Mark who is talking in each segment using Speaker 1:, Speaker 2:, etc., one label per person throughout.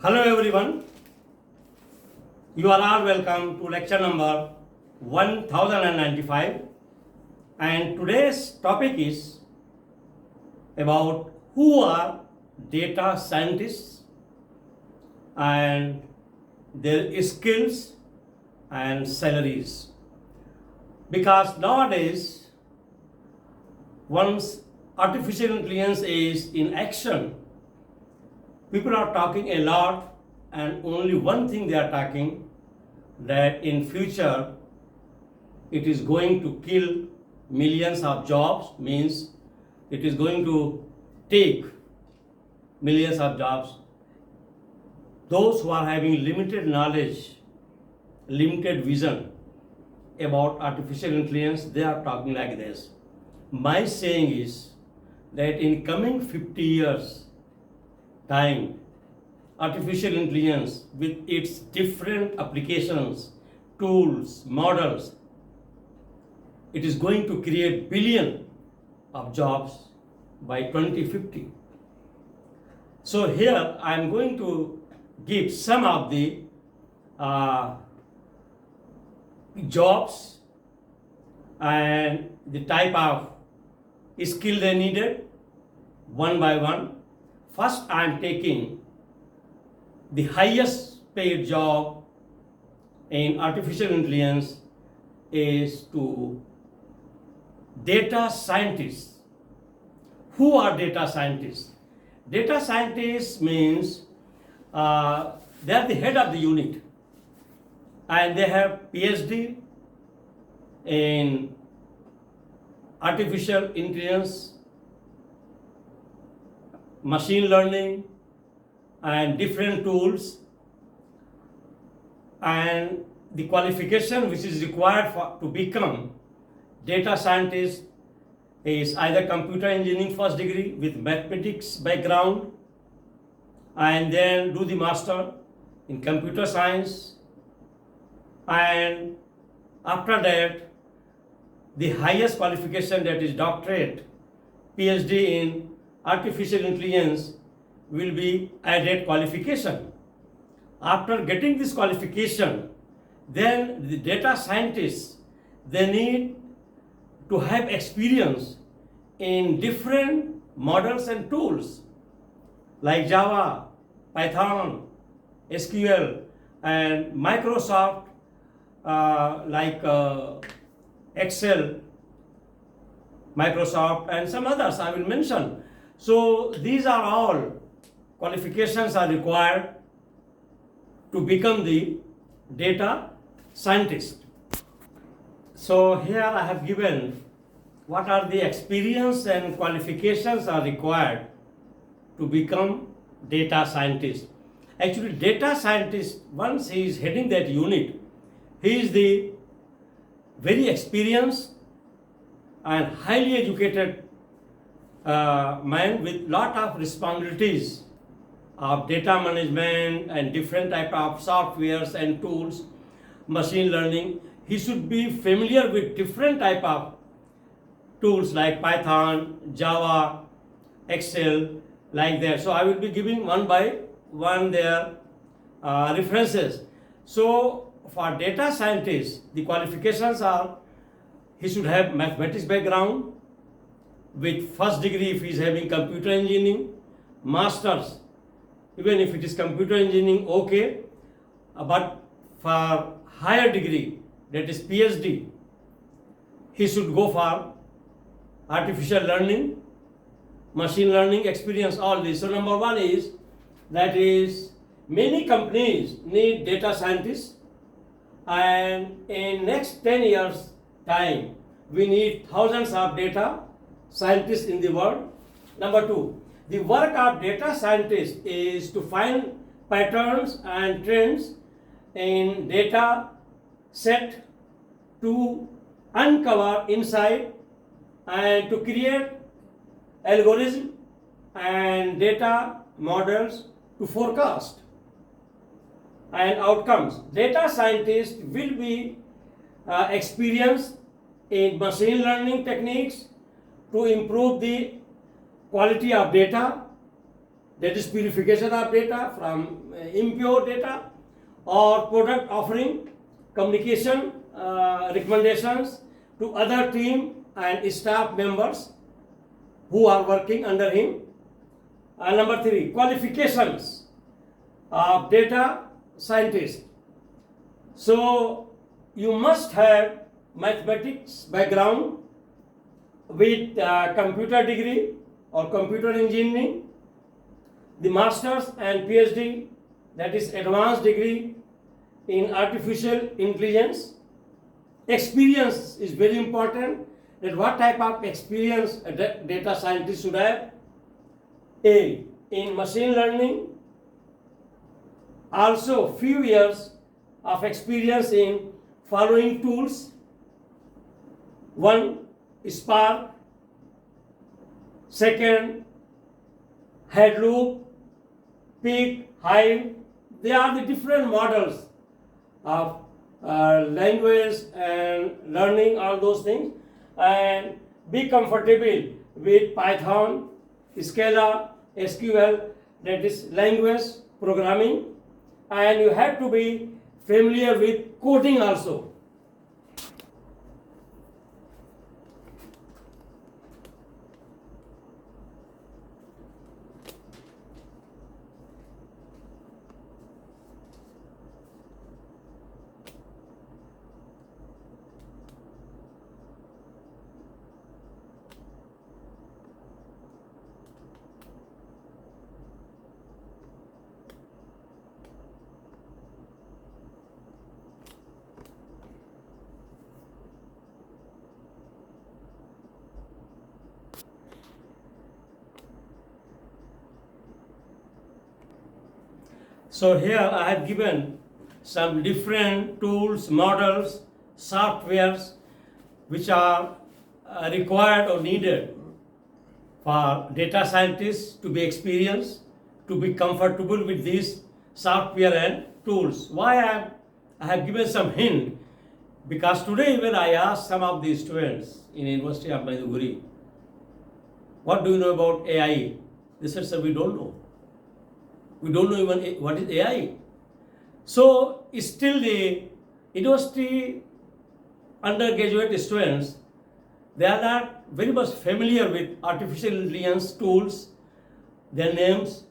Speaker 1: Hello everyone, you are all welcome to lecture number 1095, and today's topic is about who are data scientists and their skills and salaries. Because nowadays, once artificial intelligence is in action, people are talking a lot, and only one thing they are talking, that in future it is going to kill millions of jobs, means it is going to take millions of jobs. Those who are having limited knowledge, limited vision about artificial intelligence, they are talking like this. My saying is that in coming 50 years time, artificial intelligence with its different applications, tools, models, it is going to create billion of jobs by 2050. So here I am going to give some of the jobs and the type of skill they needed one by one. First, I am taking the highest paid job in artificial intelligence is to data scientists. Who are data scientists? Data scientists means they are the head of the unit, and they have PhD in artificial intelligence, machine learning, and different tools, and the qualification which is required to become data scientist is either computer engineering first degree with mathematics background, and then do the master in computer science, and after that the highest qualification, that is doctorate, PhD in artificial intelligence, will be added qualification. After getting this qualification, then the data scientists, they need to have experience in different models and tools like Java, Python, SQL, and Microsoft, like Excel, Microsoft, and some others I will mention. So these are all qualifications are required to become the data scientist. So here I have given what are the experience and qualifications are required to become data scientist. Actually, data scientist, once he is heading that unit, he is the very experienced and highly educated man with lot of responsibilities of data management and different type of softwares and tools, machine learning. He should be familiar with different type of tools like Python, Java, Excel, like that. So I will be giving one by one their references. So for data scientists, the qualifications are, he should have mathematics background with first degree if he is having computer engineering, masters, even if it is computer engineering, okay, but for higher degree, that is PhD, he should go for artificial learning, machine learning experience, all this. So number one is, that is, many companies need data scientists, and in next 10 years time, we need thousands of data scientists in the world. Number two, the work of data scientists is to find patterns and trends in data set, to uncover insight, and to create algorithm and data models to forecast and outcomes. Data scientists will be experienced in machine learning techniques to improve the quality of data that is purification of data from impure data, or product offering, communication, recommendations to other team and staff members who are working under him. Number 3, qualifications of data scientist. So you must have mathematics background with computer degree or computer engineering, the master's and PhD, that is advanced degree in artificial intelligence. Experience is very important. That what type of experience a data scientist should have? A, in machine learning, also few years of experience in following tools. 1, Spark. 2nd, Hadoop, Peak, Hive. They are the different models of language and learning, all those things. And be comfortable with Python, Scala, SQL, that is language programming. And you have to be familiar with coding also. So here I have given some different tools, models, softwares which are required or needed for data scientists to be experienced, to be comfortable with these software and tools. Why I have given some hint? Because today when I asked some of the students in University of Maiduguri, what do you know about AI? They said, sir, we don't know. We don't know even what is AI. So still the university undergraduate students, they are not very much familiar with artificial intelligence tools, their names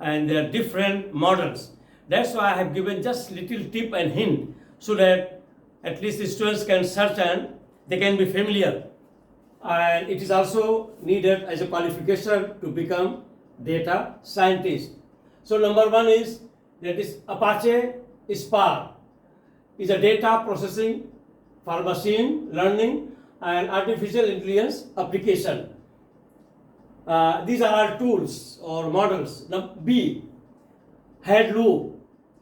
Speaker 1: and their different models. That's why I have given just little tip and hint so that at least the students can search and they can be familiar. And it is also needed as a qualification to become data scientist. So number 1 is, that is Apache Spark is a data processing for machine learning and artificial intelligence application. These are all tools or models. Now B, Hadoop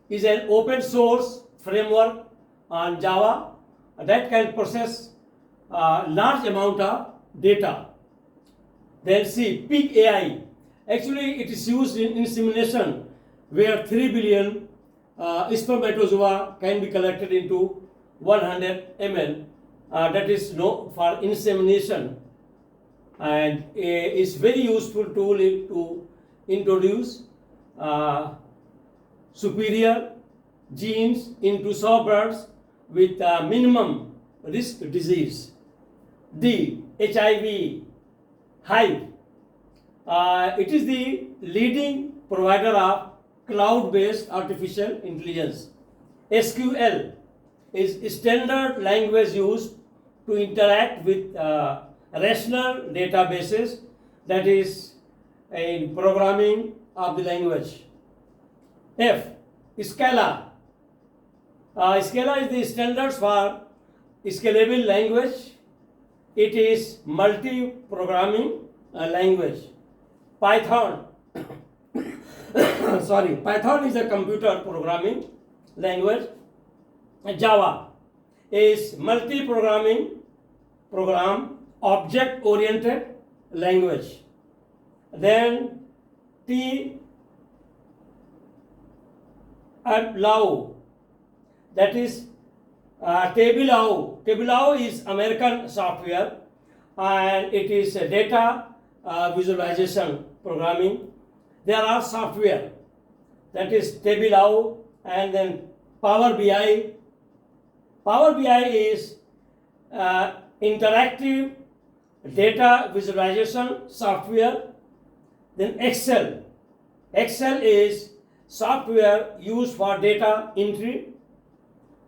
Speaker 1: is an open source framework on Java that can process large amount of data. Then C, Peak AI. Actually, it is used in insemination where 3 billion spermatozoa can be collected into 100 ml. That is for insemination, and is very useful tool to introduce superior genes into shorebirds with minimum risk disease. D, HIV, Hive. It is the leading provider of cloud-based artificial intelligence. SQL is standard language used to interact with rational databases, that is in programming of the language. F, Scala. Scala is the standards for scalable language. It is multi-programming language. Python. Python is a computer programming language. Java is multi-programming program object-oriented language. Then T Tableau, that is Tableau. Tableau is American software and it is a data visualization programming. there are software, that is Tableau, and then Power BI. Power BI is interactive data visualization software. Then Excel. Excel is software used for data entry.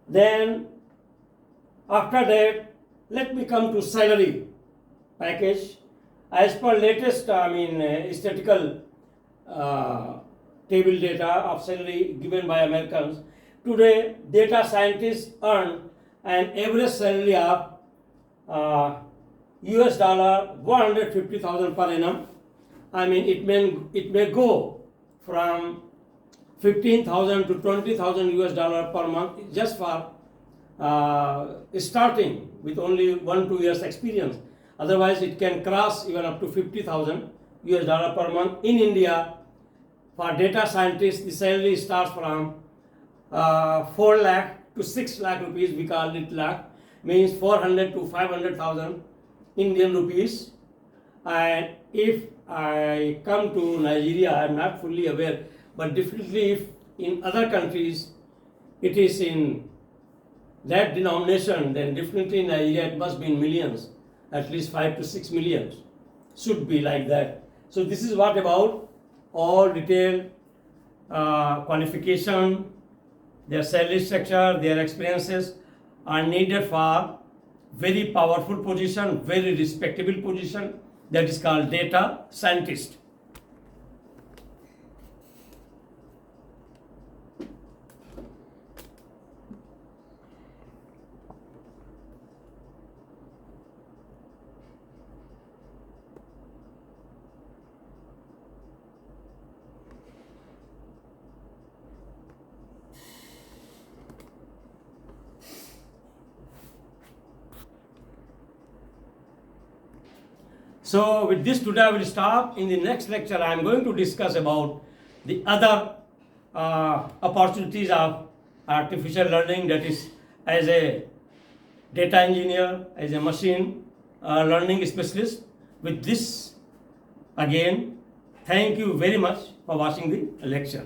Speaker 1: Then after that, let me come to salary package. As per latest, statistical table data of salary given by Americans, today data scientists earn an average salary of US dollar 150,000 per annum. It may go from 15,000 to 20,000 US dollar per month just for starting with only 1-2 years experience. Otherwise, it can cross even up to 50,000 US dollar per month. In India, for data scientists, the salary starts from 4 lakh to 6 lakh rupees. We call it lakh, means 400 to 500,000 Indian rupees. And if I come to Nigeria, I am not fully aware, but definitely if in other countries it is in that denomination, then definitely in Nigeria it must be in millions, at least 5 to 6 millions, should be like that. So this is what about all detailed qualification, their salary structure, their experiences are needed for very powerful position, very respectable position, that is called data scientist. So with this today I will stop. In the next lecture I am going to discuss about the other opportunities of artificial learning, that is as a data engineer, as a machine learning specialist. With this again, thank you very much for watching the lecture.